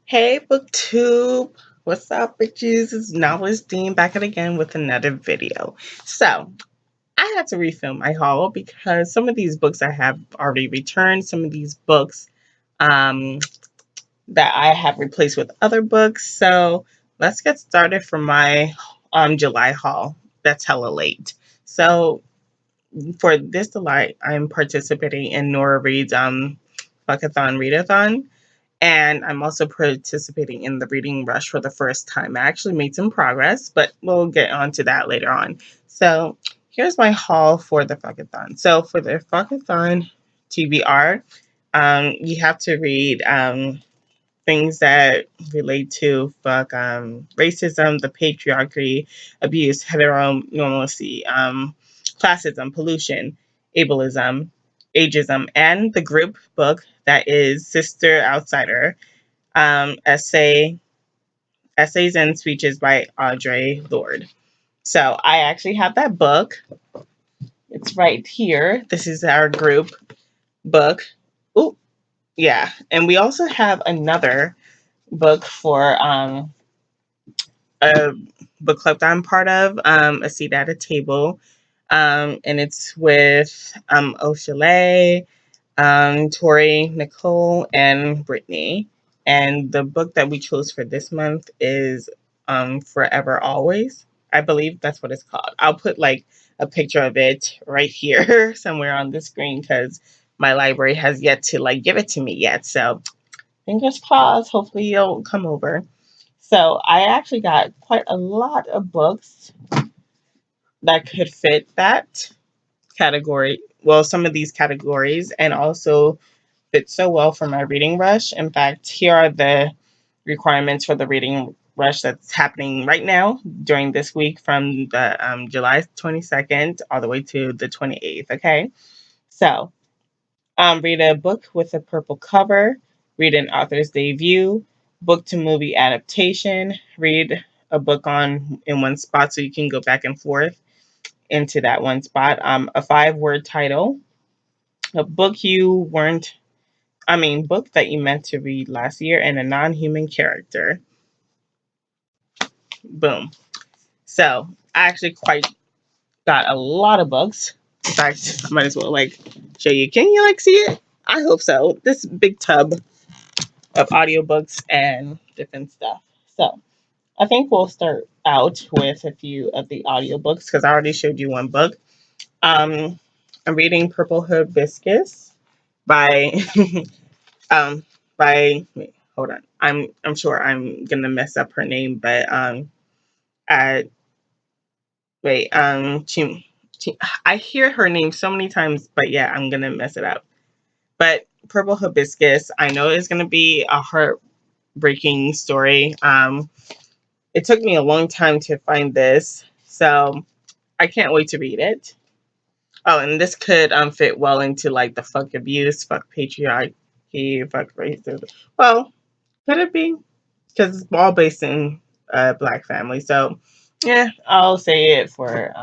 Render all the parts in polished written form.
Hey, BookTube! What's up, bitches? It's Novelist Dean back at again with another video. So, I had to refilm my haul because some of these books I have already returned. Some of these books um, that I have replaced with other books. So, let's get started from my July haul. That's hella late. So, for this July, I'm participating in Nora Reid's Fuckathon Readathon. And I'm also participating in the reading rush for the first time. I actually made some progress, but we'll get on to that later on. So here's my haul for the Fuckathon. So for the Fuckathon TBR, you have to read things that relate to racism, the patriarchy, abuse, heteronormacy, classism, pollution, ableism, ageism, and the group book that is Sister Outsider, essays and speeches by Audre Lorde. So I actually have that book. It's right here. This is our group book. Oh, yeah. And we also have another book for a book club that I'm part of, A Seat at a Table. And it's with Oshale, Tori, Nicole, and Brittany. And the book that we chose for this month is Forever Always. I believe that's what it's called. I'll put like a picture of it right here somewhere on the screen because my library has yet to like give it to me yet. So fingers crossed, hopefully you'll come over. So I actually got quite a lot of books that could fit that category. Well, some of these categories, and also fit so well for my reading rush. In fact, here are the requirements for the reading rush that's happening right now during this week from the July 22nd all the way to the 28th. Okay. So, read a book with a purple cover, read an author's debut, book to movie adaptation, read a book on in one spot so you can go back and forth into that one spot. A 5-word title, a book you weren't book that you meant to read last year, and a non-human character. Boom. So I actually quite got a lot of books. In fact, I might as well like show you. Can you like see it? I hope so. This big tub of audiobooks and different stuff. So I think we'll start out with a few of the audiobooks because I already showed you one book. Um, I'm reading Purple Hibiscus by um wait, hold on. I'm sure I'm gonna mess up her name, but uh wait, I hear her name so many times, but yeah, I'm gonna mess it up. But Purple Hibiscus, I know is gonna be a heartbreaking story. It took me a long time to find this, so I can't wait to read it. Oh, and this could fit well into like the fuck abuse, fuck patriarchy, fuck racism. Well, could it be? Because it's all based in a black family. So yeah, I'll say it for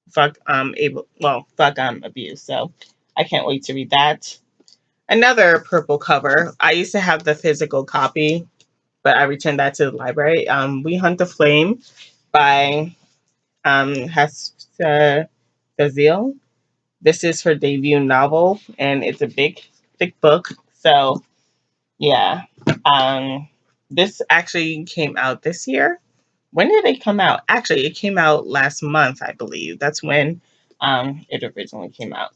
fuck abuse. So I can't wait to read that. Another purple cover. I used to have the physical copy, but I returned that to the library. We Hunt the Flame by Hafsa Fazil. This is her debut novel, and it's a big, thick book. So yeah, this actually came out this year. When did it come out? Actually, it came out last month, I believe. That's when it originally came out.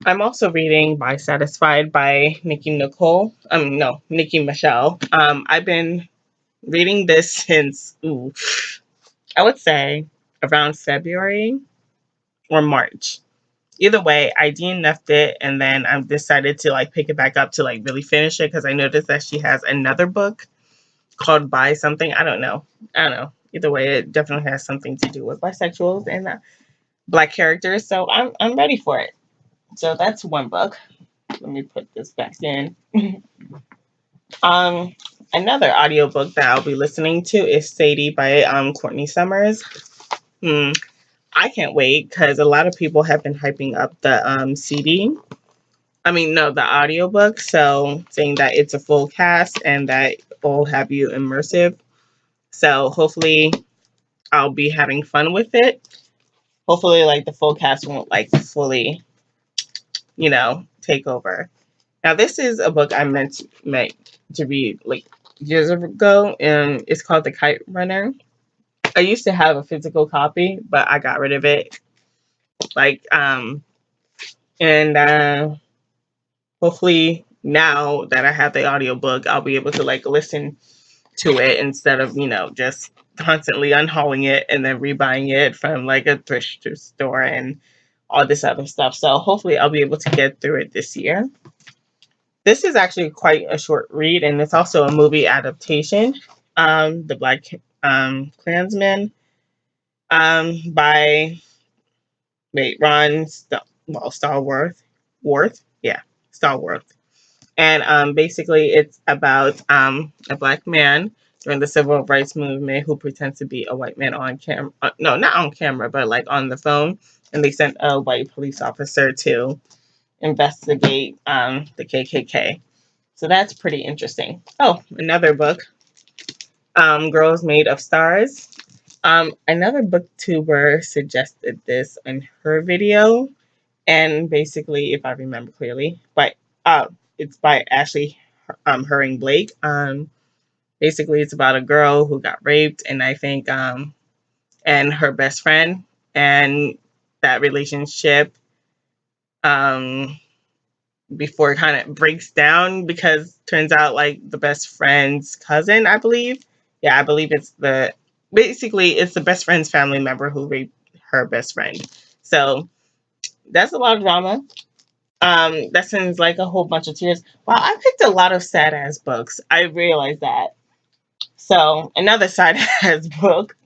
I'm also reading By Satisfied by Nikki Michelle. I've been reading this since, I would say around February or March. Either way, I DNF'd it and then I decided to like pick it back up to like really finish it because I noticed that she has another book called Bi something. I don't know. I don't know. Either way, it definitely has something to do with bisexuals and black characters. So I'm ready for it. So that's one book. Let me put this back in. Another audiobook that I'll be listening to is Sadie by Courtney Summers. Hmm. I can't wait because a lot of people have been hyping up the CD. I mean, no, the audiobook. So saying that it's a full cast and that will have you immersive. So hopefully I'll be having fun with it. Hopefully, like the full cast won't like fully, take over. Now, this is a book I meant to read like years ago, and it's called The Kite Runner. I used to have a physical copy, but I got rid of it. Like, and hopefully now that I have the audiobook, I'll be able to like listen to it instead of just constantly unhauling it and then rebuying it from like a thrift store and all this other stuff. So hopefully I'll be able to get through it this year. This is actually quite a short read, and it's also a movie adaptation. The Black Klansman by Ron Stallworth. Yeah, Stallworth. And basically, it's about a black man during the civil rights movement who pretends to be a white man on camera. No, not on camera, but like on the phone. And they sent a white police officer to investigate the KKK. So that's pretty interesting. Oh, another book, Girls Made of Stars. Another booktuber suggested this in her video, and basically, if I remember clearly, but it's by Ashley Herring Blake. Basically, it's about a girl who got raped, and I think and her best friend, and that relationship um before it kind of breaks down because turns out like the best friend's cousin, I believe. Yeah, I believe it's the basically it's the best friend's family member who raped her best friend. So that's a lot of drama. That sends like a whole bunch of tears. Wow, I picked a lot of sad ass books. I realized that. So another sad ass book.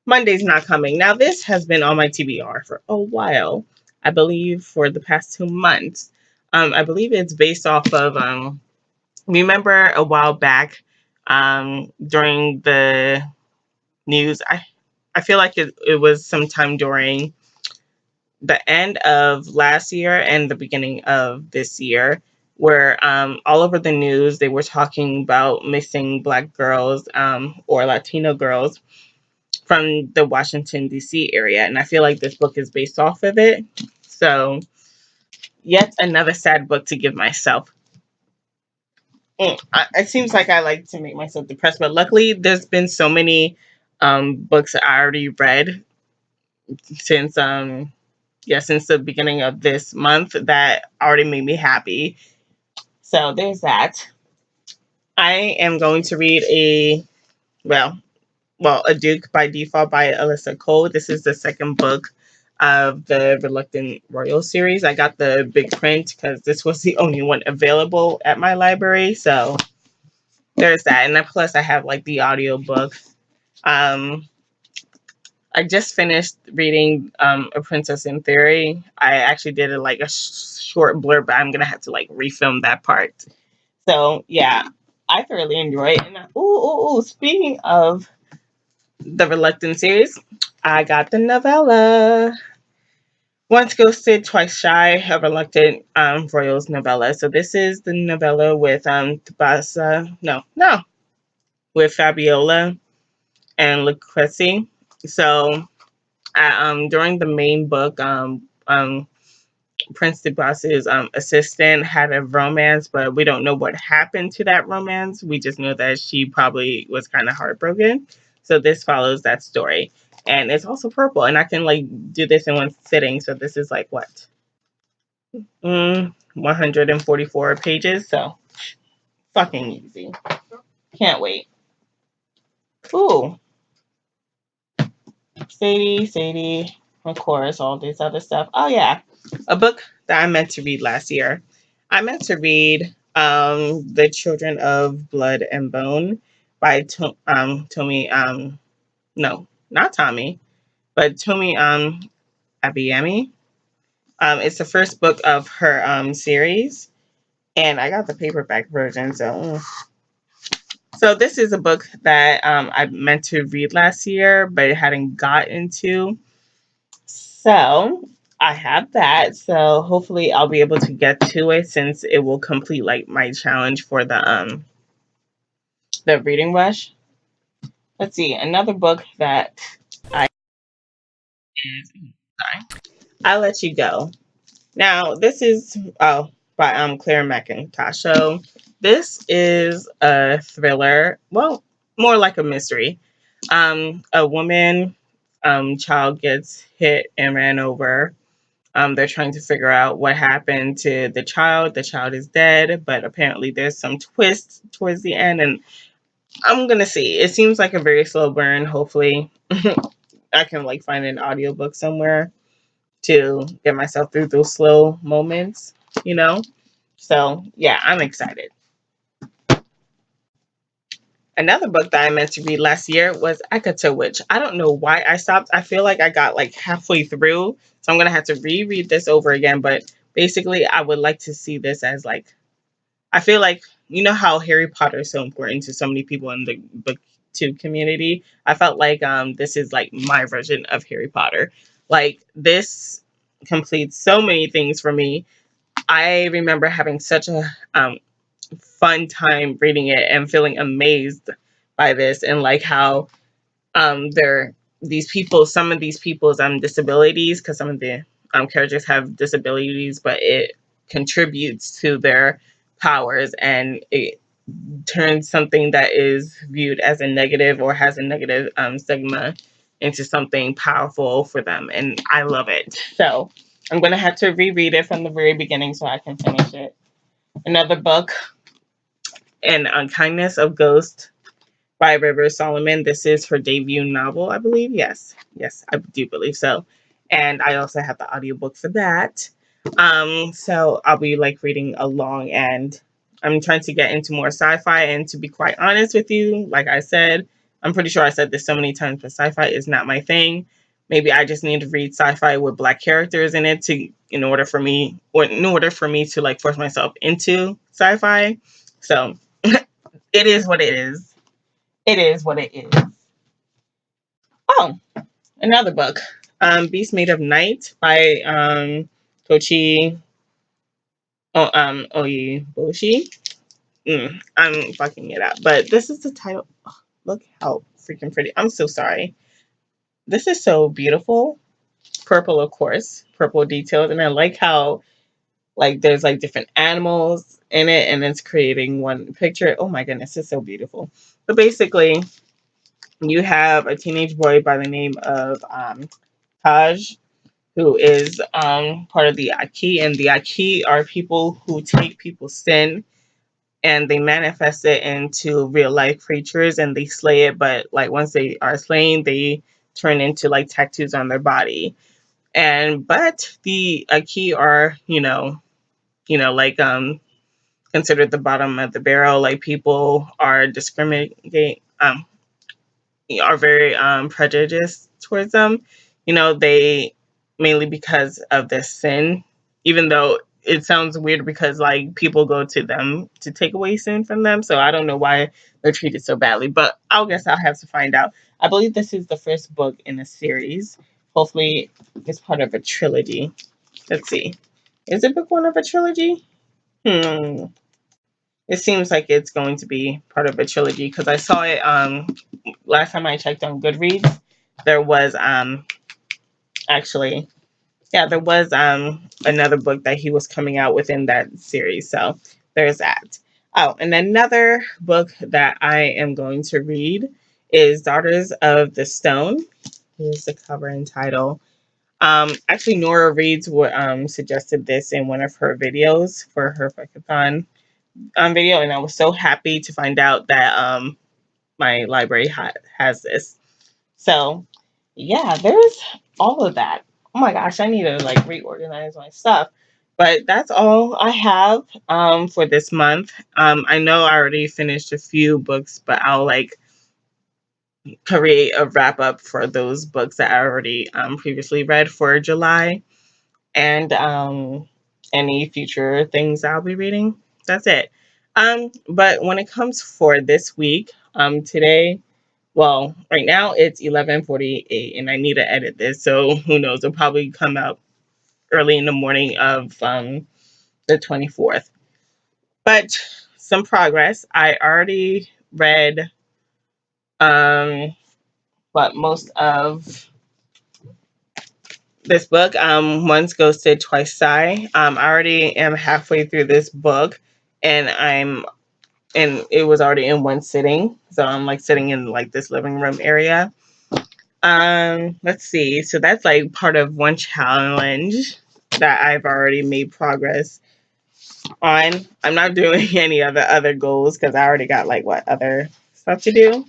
Monday's Not Coming. Now this has been on my TBR for a while. I believe for the past 2 months. I believe it's based off of remember a while back during the news. I feel like it was sometime during the end of last year and the beginning of this year, where all over the news they were talking about missing Black girls or Latino girls from the Washington, D.C. area. And I feel like this book is based off of it. So, yet another sad book to give myself. It seems like I like to make myself depressed, but luckily there's been so many books I already read since since the beginning of this month that already made me happy. So there's that. I am going to read well, a Duke by Default by Alyssa Cole. This is the second book of the Reluctant Royal series. I got the big print because this was the only one available at my library. So there's that. And then plus I have like the audio book. Um, I just finished reading A Princess in Theory. I actually did like a short blurb, but I'm gonna have to like refilm that part. So yeah, I thoroughly enjoy it. And speaking of the Reluctant series, I got the novella. Once Ghosted, Twice Shy, a Reluctant Royals novella. So this is the novella with Tabasa. No, with Fabiola and Lucrezi. So during the main book, Prince Tabas's assistant had a romance, but we don't know what happened to that romance. We just know that she probably was kind of heartbroken. So this follows that story. And it's also purple, and I can like do this in one sitting. So this is like what? 144 pages. So fucking easy. Can't wait. Ooh, Sadie, of course, all this other stuff. Oh yeah, a book that I meant to read last year. I meant to read The Children of Blood and Bone by Tomi no, not Tommy, but Tomi Abiyami. It's the first book of her series, and I got the paperback version. So this is a book that I meant to read last year, but it hadn't got into. So I have that. So hopefully I'll be able to get to it since it will complete like my challenge for the reading rush. Let's see, another book that I is sorry. I'll let you go. Now this is by Claire McIntosh. So this is a thriller. Well, more like a mystery. A woman child gets hit and ran over. They're trying to figure out what happened to the child. The child is dead, but apparently there's some twist towards the end, and I'm gonna see. It seems like a very slow burn. Hopefully, I can like find an audiobook somewhere to get myself through those slow moments, you know? So, yeah, I'm excited. Another book that I meant to read last year was Ekata Witch. I don't know why I stopped. I feel like I got like halfway through, so I'm going to have to reread this over again. But basically, I would like to see this as like, I feel like, you know how Harry Potter is so important to so many people in the booktube community? I felt like this is like my version of Harry Potter. Like, this completes so many things for me. I remember having such a fun time reading it and feeling amazed by this, and like how there these people, some of these people's disabilities, because some of the characters have disabilities, but it contributes to their powers, and it turns something that is viewed as a negative or has a negative stigma into something powerful for them, and I love it. So I'm gonna have to reread it from the very beginning so I can finish it. Another book, and Unkindness of Ghost by River Solomon. This is her debut novel, I believe. Yes, I do believe so. And I also have the audiobook for that. So I'll be like reading along, and I'm trying to get into more sci-fi. And to be quite honest with you, like I said, I'm pretty sure I said this so many times, but sci-fi is not my thing. Maybe I just need to read sci-fi with black characters in it to in order for me to like force myself into sci-fi. So it is what it is. It is what it is. Oh, another book. Beast Made of Night by Tochi Oyiboshi. I'm fucking it up. But this is the title. Oh, look how freaking pretty. I'm so sorry. This is so beautiful. Purple, of course. Purple details. And I like how like there's like different animals in it, and it's creating one picture. Oh my goodness, it's so beautiful. But basically, you have a teenage boy by the name of Taj, who is part of the Aki, and the Aki are people who take people's sin and they manifest it into real life creatures and they slay it. But like once they are slain, they turn into like tattoos on their body. And but the Aki are like considered the bottom of the barrel. Like people are discriminate are very prejudiced towards them. They mainly because of this sin, even though it sounds weird because like people go to them to take away sin from them. So I don't know why they're treated so badly, but I guess I'll have to find out. I believe this is the first book in a series. Hopefully, it's part of a trilogy. Let's see. Is it book one of a trilogy? Hmm. It seems like it's going to be part of a trilogy because I saw it last time I checked on Goodreads. There was actually there was another book that he was coming out within that series. So there's that. Oh, and another book that I am going to read is Daughters of the Stone. Here's the cover and title. Actually, Nora Reeds suggested this in one of her videos for her Fuckathon video, and I was so happy to find out that my library has this. So, yeah, there's all of that. Oh my gosh, I need to like reorganize my stuff. But that's all I have for this month. I know I already finished a few books, but I'll like create a wrap up for those books that I already previously read for July. and any future things I'll be reading. That's it. But when it comes for this week, today, well, right now it's 11:48, and I need to edit this, so who knows? It'll probably come out early in the morning of the 24th. But some progress. I already read but most of this book. Once ghosted, twice sigh. I already am halfway through this book, and it was already in one sitting. So I'm like sitting in like this living room area. Let's see. So that's like part of one challenge that I've already made progress on. I'm not doing any of the other goals because I already got like what other stuff to do.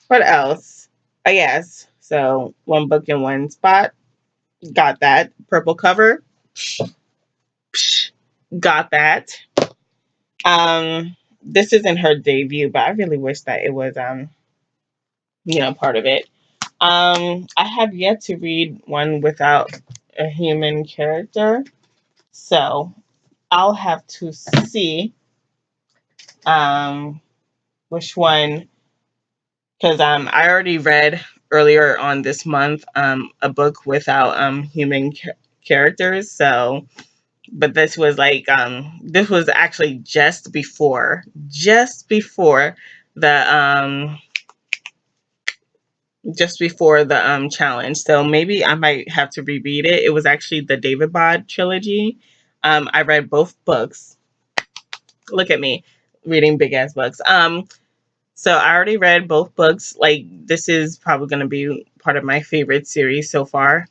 What else? Oh yes. So one book in one spot. Got that. Purple cover. Got that. This isn't her debut, but I really wish that it was part of it. I have yet to read one without a human character. So I'll have to see um which one, because I already read earlier on this month a book without human characters. So but this was actually just before the challenge. So maybe I might have to reread it. It was actually the David Bod trilogy. I read both books. Look at me reading big ass books. So I already read both books. Like this is probably going to be part of my favorite series so far.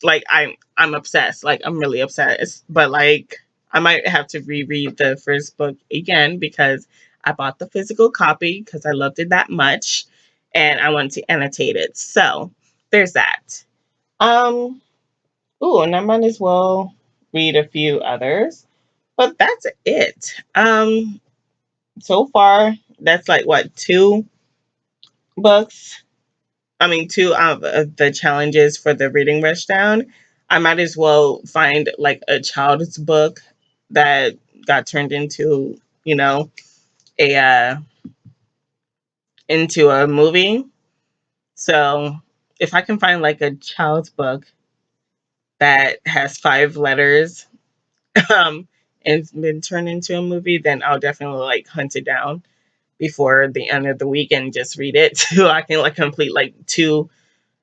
Like I'm obsessed. Like I'm really obsessed. But like I might have to reread the first book again because I bought the physical copy because I loved it that much and I wanted to annotate it. So there's that. Um and I might as well read a few others. But that's it. So far that's like what, two books, I mean, two of the challenges for the reading rushdown. I might as well find like a child's book that got turned into, a into a movie. So if I can find like a child's book that has 5 letters, um, and it's been turned into a movie, then I'll definitely like hunt it down before the end of the week and just read it so I can like complete like two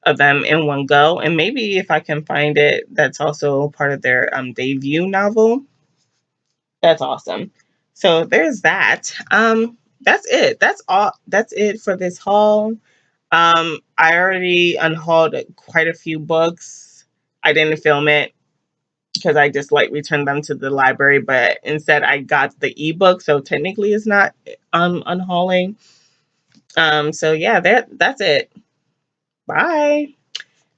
of them in one go. And maybe if I can find it, that's also part of their debut novel. That's awesome. So there's that. That's it. That's all. That's it for this haul. I already unhauled quite a few books. I didn't film it because I just like returned them to the library, but instead I got the ebook, so technically it's not unhauling. So yeah, that's it. Bye.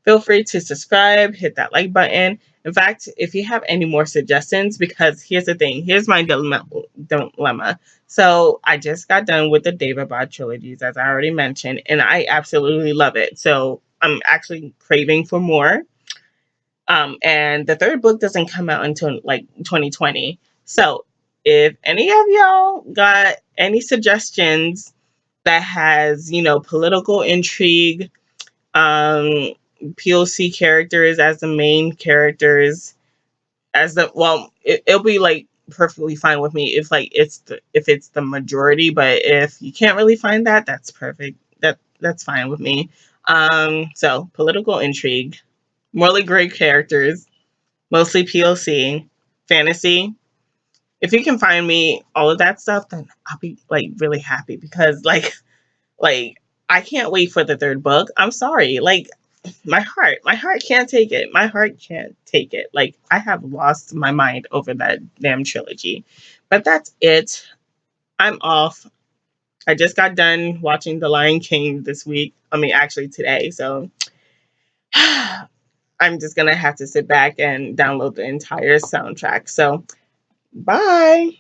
Feel free to subscribe, hit that like button. In fact, if you have any more suggestions, because here's the thing, here's my dilemma. So I just got done with the David Bod trilogies, as I already mentioned, and I absolutely love it. So I'm actually craving for more. And the third book doesn't come out until like 2020. So if any of y'all got any suggestions that has, political intrigue, um POC characters as the main characters, it'll be like perfectly fine with me if like if it's the majority, but if you can't really find that, that's perfect. That's fine with me. So political intrigue, morally great characters, mostly POC, fantasy. If you can find me all of that stuff, then I'll be like really happy because like I can't wait for the third book. I'm sorry. Like my heart can't take it. My heart can't take it. Like I have lost my mind over that damn trilogy. But that's it. I'm off. I just got done watching The Lion King this week. I mean, actually today. So I'm just gonna have to sit back and download the entire soundtrack. So bye.